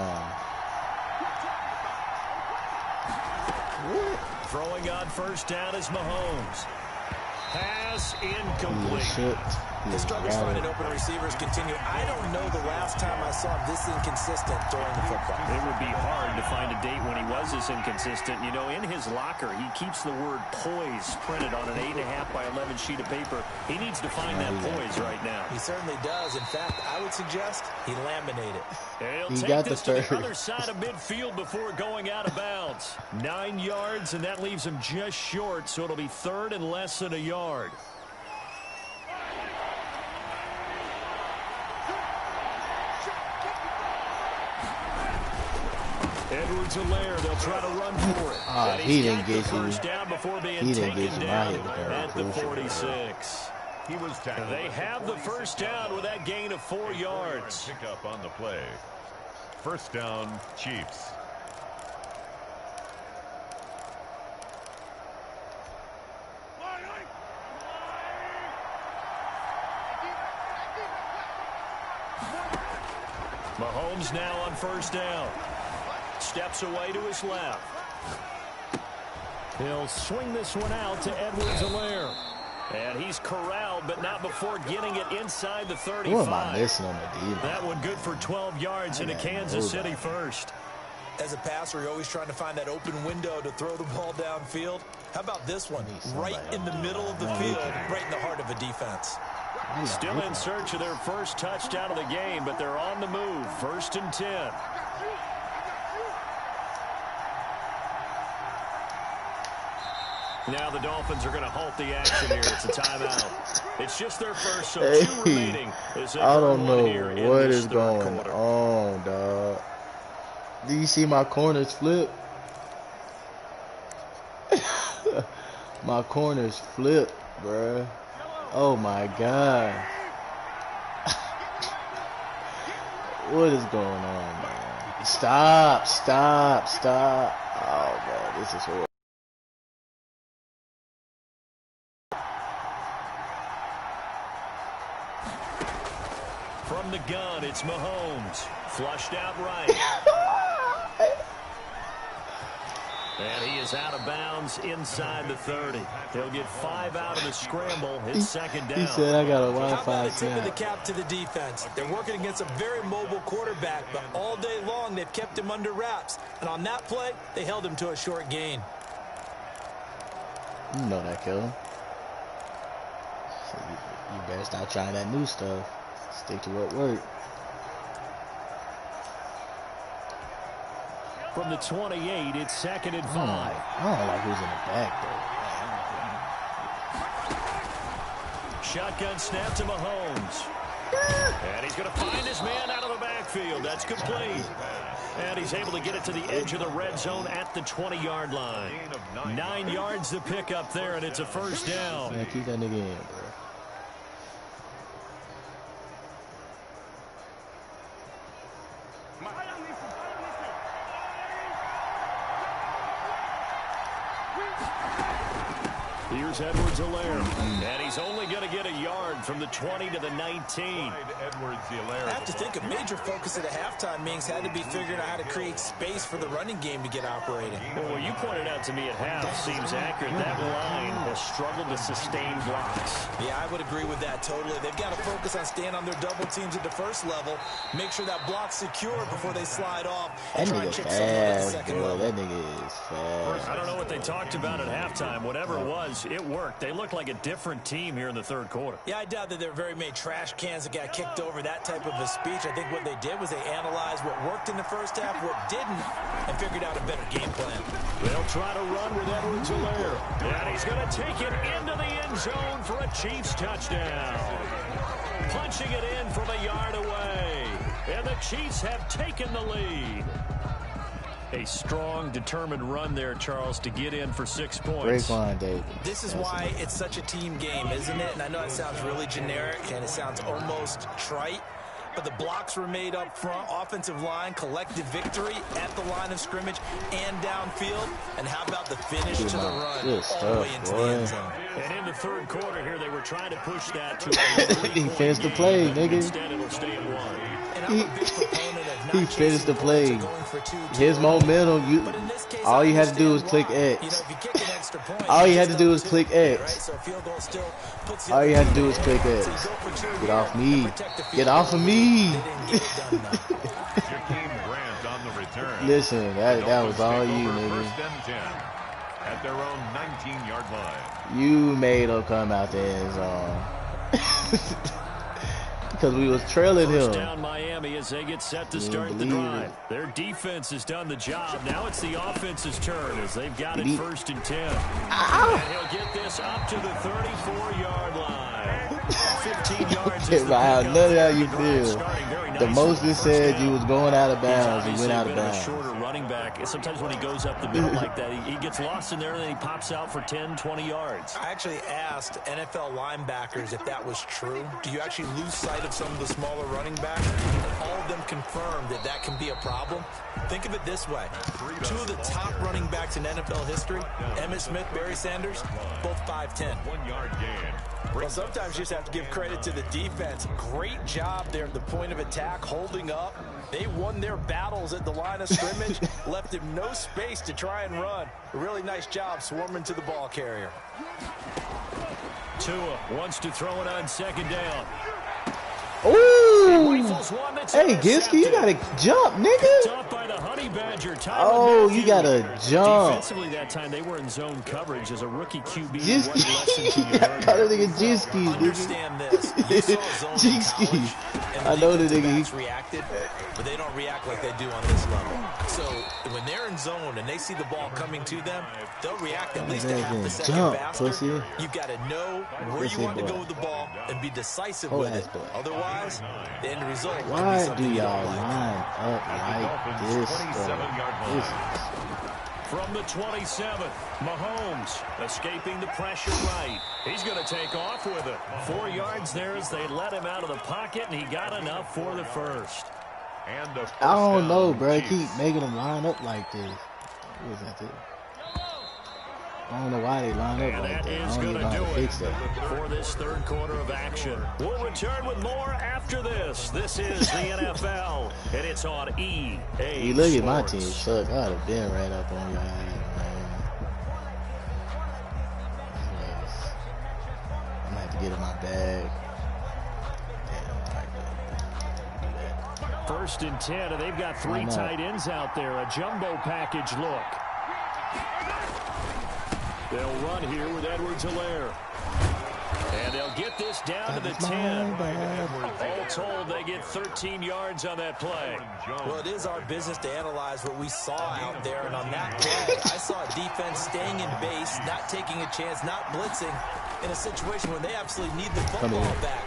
Throwing on first down is Mahomes. Pass incomplete. The struggles finding open receivers continue. I don't know the last time I saw him this inconsistent during the football. It would be hard to find a date when he was this inconsistent. You know, in his locker, he keeps the word poise printed on an 8.5 by 11 sheet of paper. He needs to find that poise right now. He certainly does. In fact, I would suggest he laminate it. He'll take this to the other side of midfield before going out of bounds. 9 yards, and that leaves him just short, so it'll be 3rd and less than a yard. Edwards-Helaire, they'll try to run for it. He didn't get you. Down before being taken down at the 46. He was tackled. They have the first down with that gain of 4 yards. Pick up on the play. First down, Chiefs. Mahomes now on first down. Steps away to his left. He'll swing this one out to Edwards-Helaire. And he's corralled, but not before getting it inside the 35. What am I missing on the deal? That one good for 12 yards into Kansas City first. As a passer, you're always trying to find that open window to throw the ball downfield. How about this one? Right in the middle of the field, right in the heart of a defense. Still in search of their first touchdown of the game, but they're on the move. 1st and 10. Now the Dolphins are going to halt the action here. It's a timeout. It's just their first, so 2 remaining. I don't know what is going on, dog. Do you see my corners flip? My corners flip, bruh. Oh my God. What is going on, man? Stop. Oh man, this is horrible. From the gun, it's Mahomes. Flushed out right. And he is out of bounds inside the 30. He'll get 5 out of the scramble. His second down. He said, I got a How Wi-Fi about the tip of the snap. cap to the defense? They're working against a very mobile quarterback, but all day long they've kept him under wraps. And on that play, they held him to a short gain. You know that, Kevin. So you better stop trying that new stuff. Stick to what worked. From the 28, it's 2nd and 5. I don't like who's in the back, Shotgun snap to Mahomes. And he's going to find his man out of the backfield. That's complete. And he's able to get it to the edge of the red zone at the 20-yard line. 9 yards to pick up there, and it's a first down. Man, keep that nigga in, bro. Here's Edwards-Helaire, and he's only going to get a yard from the 20 to the 19. I have to think a major focus at the halftime meetings had to be figuring out how to create space for the running game to get operating. Well, what you pointed out to me at half seems accurate. That line has struggled to sustain blocks. Yeah, I would agree with that totally. They've got to focus on staying on their double teams at the first level, make sure that block's secure before they slide off, and try and chip someone at the second level. That nigga is fast. I don't know what they talked about at halftime. Whatever it was, it worked. They look like a different team here in the third quarter. Yeah, I doubt that there were very many trash cans that got kicked over, that type of a speech. I think what they did was they analyzed what worked in the first half, what didn't, and figured out a better game plan. They'll try to run with Edwards-Helaire. And he's going to take it into the end zone for a Chiefs touchdown. Punching it in from a yard away. And the Chiefs have taken the lead. A strong, determined run there, Charles, to get in for 6 points. Great line, David. This is why it's such a team game, isn't it? And I know it sounds really generic and it sounds almost trite, but the blocks were made up front, offensive line, collective victory at the line of scrimmage and downfield. And how about the finish to the run all the way into the end zone? And in the third quarter here, they were trying to push that to a He finished the play, nigga. Instead, it'll stay at 1. He finished the play. His momentum, all you had to do was click X. All you had to do was click X. All you had to do was click X. Get off me. Get off of me. Listen, that was all you, nigga. At their own 19-yard line. You made him come out the end zone. Because we was trailing him. First down Miami as they get set to start the drive. Their defense has done the job. Now it's the offense's turn as they've got it 1st and 10. And he'll get this up to the 34-yard line. 15 yards is the none of how you feel. The most it said you was going out of bounds. He went out of bounds. A shorter running back. Sometimes when he goes up the middle like that, he gets lost in there and then he pops out for 10, 20 yards. I actually asked NFL linebackers if that was true. Do you actually lose sight of some of the smaller running backs? And all of them confirmed that that can be a problem. Think of it this way. 2 of the top running backs in NFL history, Emmitt Smith, Barry Sanders, both 5'10". 1 yard gain. Well, sometimes you just have to give credit to the defense. Great job there at the point of attack, holding up. They won their battles at the line of scrimmage, left him no space to try and run. A really nice job swarming to the ball carrier. Tua wants to throw it on 2nd down. Ooh! Hey, Ginsky, you gotta jump, nigga. By the Honey Badger, oh, you gotta jump. Defensively that time, they were in zone coverage as a rookie QB. I call it nigga Ginsky. Understand this. Ginsky. I know the nigga. Reacted, but they don't react like they do on this level. So when they're in zone and they see the ball coming to them, they'll react at least a half a second faster. Pussy. You've got to know where you want to go with the ball and be decisive with it. Otherwise, the end result. Why do y'all line up like this? From the 27, Mahomes escaping the pressure right. He's going to take off with it. 4 yards there as they let him out of the pocket, and he got enough for the first. I don't know, bro. Keep making them line up like this. What is that, dude? I don't know why they line up like that. I don't even know how to fix that. For this third quarter of action. We'll return with more after this. This is the NFL, and it's on EA You look at my team, Chuck. I'd have been right up on your ass, man. I'm going to have to get in my bag. Damn, 1st and 10, and they've got 3 tight ends out there. A jumbo package look. They'll run here with Edwards-Helaire. And they'll get this down to the 10. All told, they get 13 yards on that play. Well, it is our business to analyze what we saw out there. And on that play, I saw a defense staying in base, not taking a chance, not blitzing in a situation where they absolutely need the football back.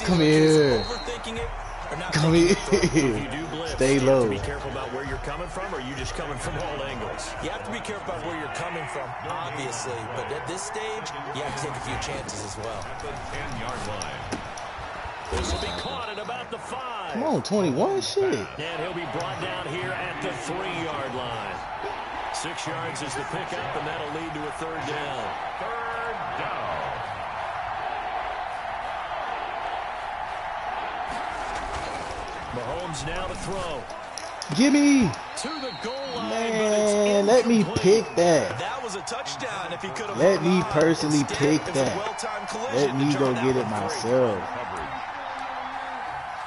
Come here. Overthinking it or not. Come here. If you do blitz, Stay you low. have to be careful about where you're coming from, or are you just coming from all angles? You have to be careful about where you're coming from, obviously. But at this stage, you have to take a few chances as well. At the 10-yard line. This will be caught at about the 5. Come on, 21, shit. And he'll be brought down here at the 3-yard line. 6 yards is the pickup, and that'll lead to a third down. Third down. Mahomes now to throw. Gimme. To the goal line. Man, let me pick that. That was a touchdown if he could have. Let me personally pick that. Let me go get it myself.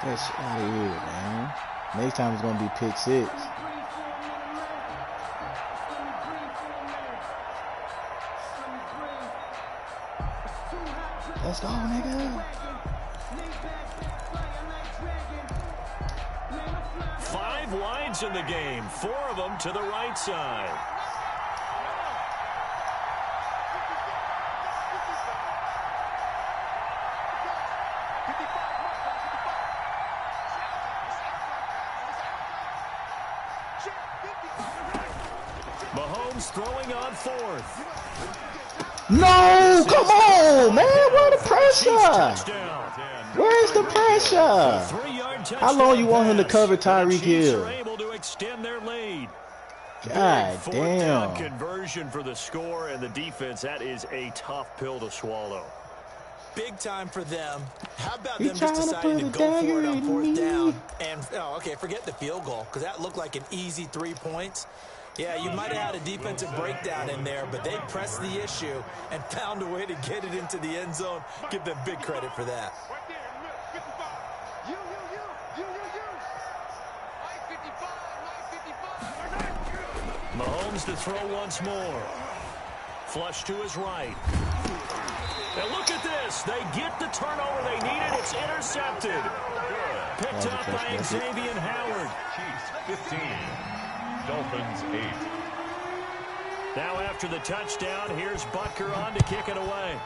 Get shit out of here, man. Next time it's going to be pick 6. Let's go, nigga. 5 wides in the game. 4 of them to the right side. Mahomes throwing on 4th. No, come on, man. Where the pressure? Where's the pressure? 3-yard touchdown. How long you want him to cover Tyreek Chiefs Hill? are able to extend their lead. God Fourth down damn. conversion for the score, and the defense, that is a tough pill to swallow. Big time for them. How about He them just trying to deciding put to a go for dagger it on in 4th me. down? And, okay, forget the field goal, because that looked like an easy 3 points. Yeah, you might have had a defensive breakdown in there, but they pressed the issue and found a way to get it into the end zone. Give them big credit for that. Mahomes to throw once more. Flush to his right. And look at this. They get the turnover they needed. It's intercepted. Picked up by Xavier Howard. Chiefs 15. Dolphins 8. Now after the touchdown, here's Butker on to kick it away.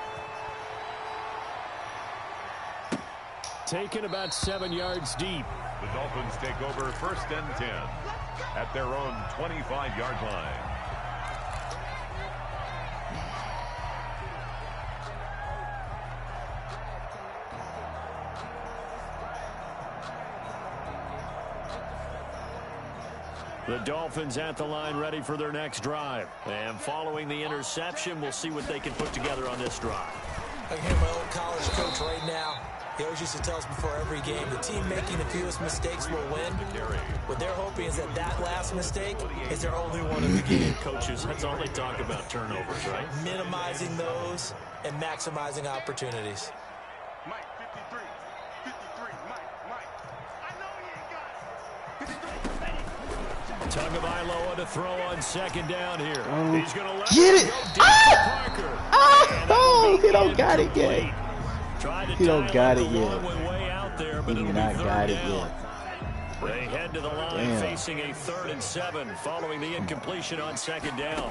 Taken about 7 yards deep. The Dolphins take over 1st and 10 at their own 25-yard line. The Dolphins at the line ready for their next drive. And following the interception, we'll see what they can put together on this drive. I can hear my old college coach right now. He always used to tell us before every game, the team making the fewest mistakes will win. What they're hoping is that that last mistake is their only one of the game. Coaches, that's all they talk about, turnovers, right? Minimizing those and maximizing opportunities. Mike, 53, Mike. I know he ain't got it. 53. Tagovailoa to throw on 2nd down here. He's going to let Get it. go deep to Parker. Oh, he don't got it yet. He don't got it yet. Way out there, but He it'll not be got 3rd it down. yet. They head to the line Damn. facing a 3rd and 7 following the incompletion on 2nd down.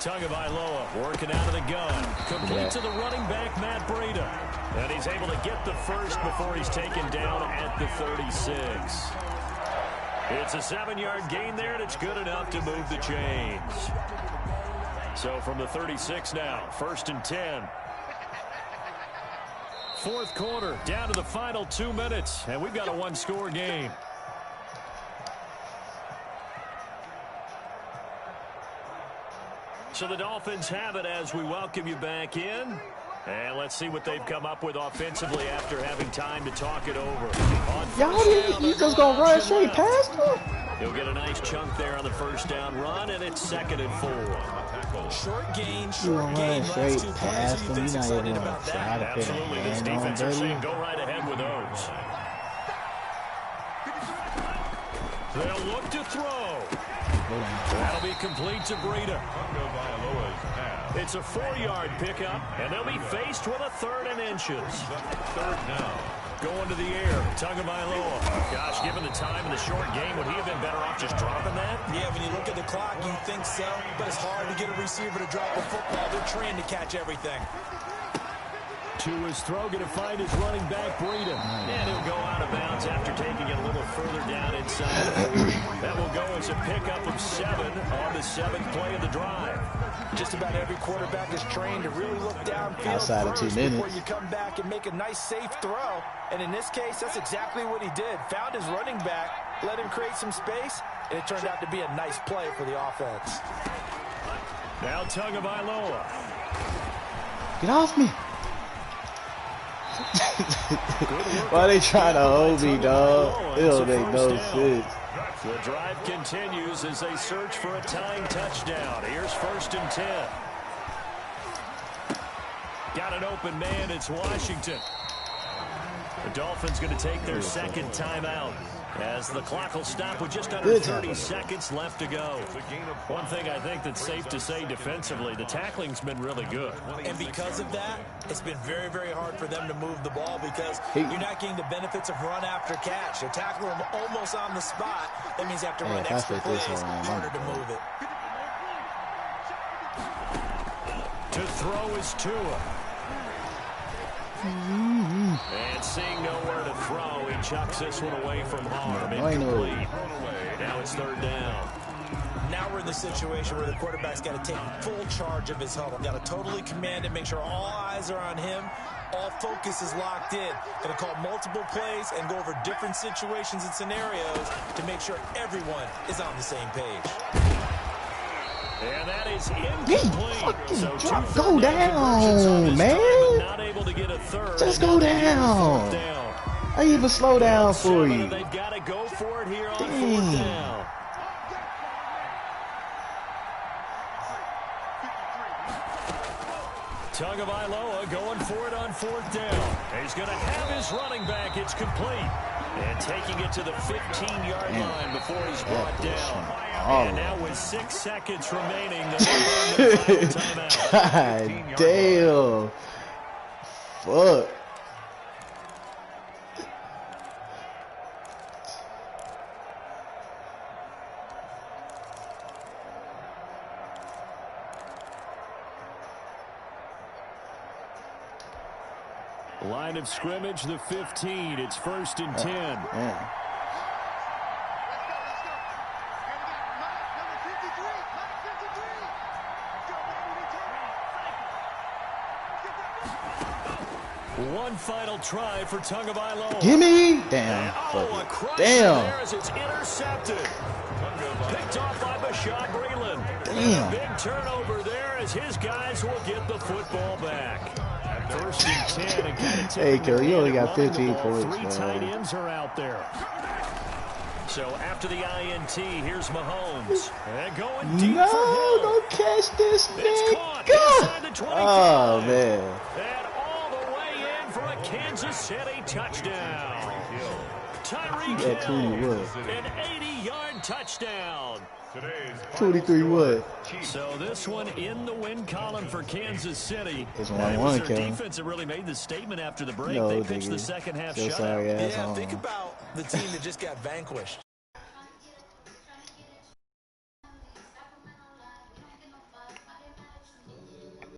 Tagovailoa working out of the gun. Complete to the running back, Matt Breida. And he's able to get the first before he's taken down at the 36. It's a 7-yard gain there, and it's good enough to move the chains. So from the 36 now, 1st and 10. 4th quarter, down to the final 2 minutes, and we've got a 1-score game. So the Dolphins have it as we welcome you back in. And let's see what they've come up with offensively after having time to talk it over. Y'all, you just gonna run straight past him? He'll get a nice chunk there on the 1st down run, and it's 2nd and 4. Short gain, You short gonna gain. run Last straight 2 plays. past Who him? you You're think's not excited even gonna about try that? to put a Absolutely, this hand on, defense are saying baby. go right ahead with those. They'll look to throw. That'll be complete to Breida. It's a 4-yard pickup, and they'll be faced with a 3rd and inches. 3rd down. Going to the air, Tagovailoa. Gosh, given the time in the short game, would he have been better off just dropping that? Yeah, when you look at the clock, you think so, but it's hard to get a receiver to drop a football. They're trained to catch everything. To his throw, going to find his running back, Breida. And he'll go out of bounds after taking it a little further down inside the 40. That will go as a pickup of 7 on the 7th play of the drive. Just about every quarterback is trained to really look downfield outside of 2 minutes before you come back and make a nice, safe throw. And in this case, that's exactly what he did. Found his running back, let him create some space, and it turned out to be a nice play for the offense. Now Tagovailoa. Get off me. Why are they trying to hold me, dog? It don't make no sense. The drive continues as they search for a tying touchdown. Here's 1st and 10. Got an open man. It's Washington. The Dolphins going to take their 2nd timeout as the clock will stop with just under 30 seconds left to go. One thing I think that's safe to say defensively, the tackling's been really good. And because of that, it's been very, very hard for them to move the ball because you're not getting the benefits of run after catch. They're tackling them almost on the spot. That means you have to run extra plays, harder to move it. To throw is Tua. And seeing nowhere to throw, he chucks this one away from harm. Incomplete. Now it's 3rd down. Now we're in the situation where the quarterback's got to take full charge of his huddle. Got to totally command it, make sure all eyes are on him. All focus is locked in. Going to call multiple plays and go over different situations and scenarios to make sure everyone is on the same page. And that is incomplete. So go down, man. Not able to get a 3rd. Just go down. I even slow down for you. They've got to go for it here on 4th down. Tagovailoa going for it on 4th down. He's going to have his running back. It's complete. And taking it to the 15-yard line before he's brought down. And now with 6 seconds remaining, they're going to burn the final timeout. God damn. Fuck. Line of scrimmage, the 15. It's 1st and 10. Yeah. One final try for Tagovailoa. Gimme! Damn. Damn. As it's intercepted. Picked off by Bashaud Breeland. Damn. Big turnover there as his guys will get the football back. 1st and 10. And kind of hey, Kelly, you only got 15 points. 3 tight ends are out there. So after the INT, here's Mahomes. And going deep for him. Don't catch this It's thing. caught inside the 25. Oh, man. And all the way in for a Kansas City touchdown. Tyreek Hill, an 80-yard touchdown. 23 what? So this one in the win column for Kansas City. It's It 1-1, was their Kevin. defense that really made the statement after the break. No, They pitched nigga. the second half Still shutout. sorry ass Yeah, on. think about the team that just got vanquished.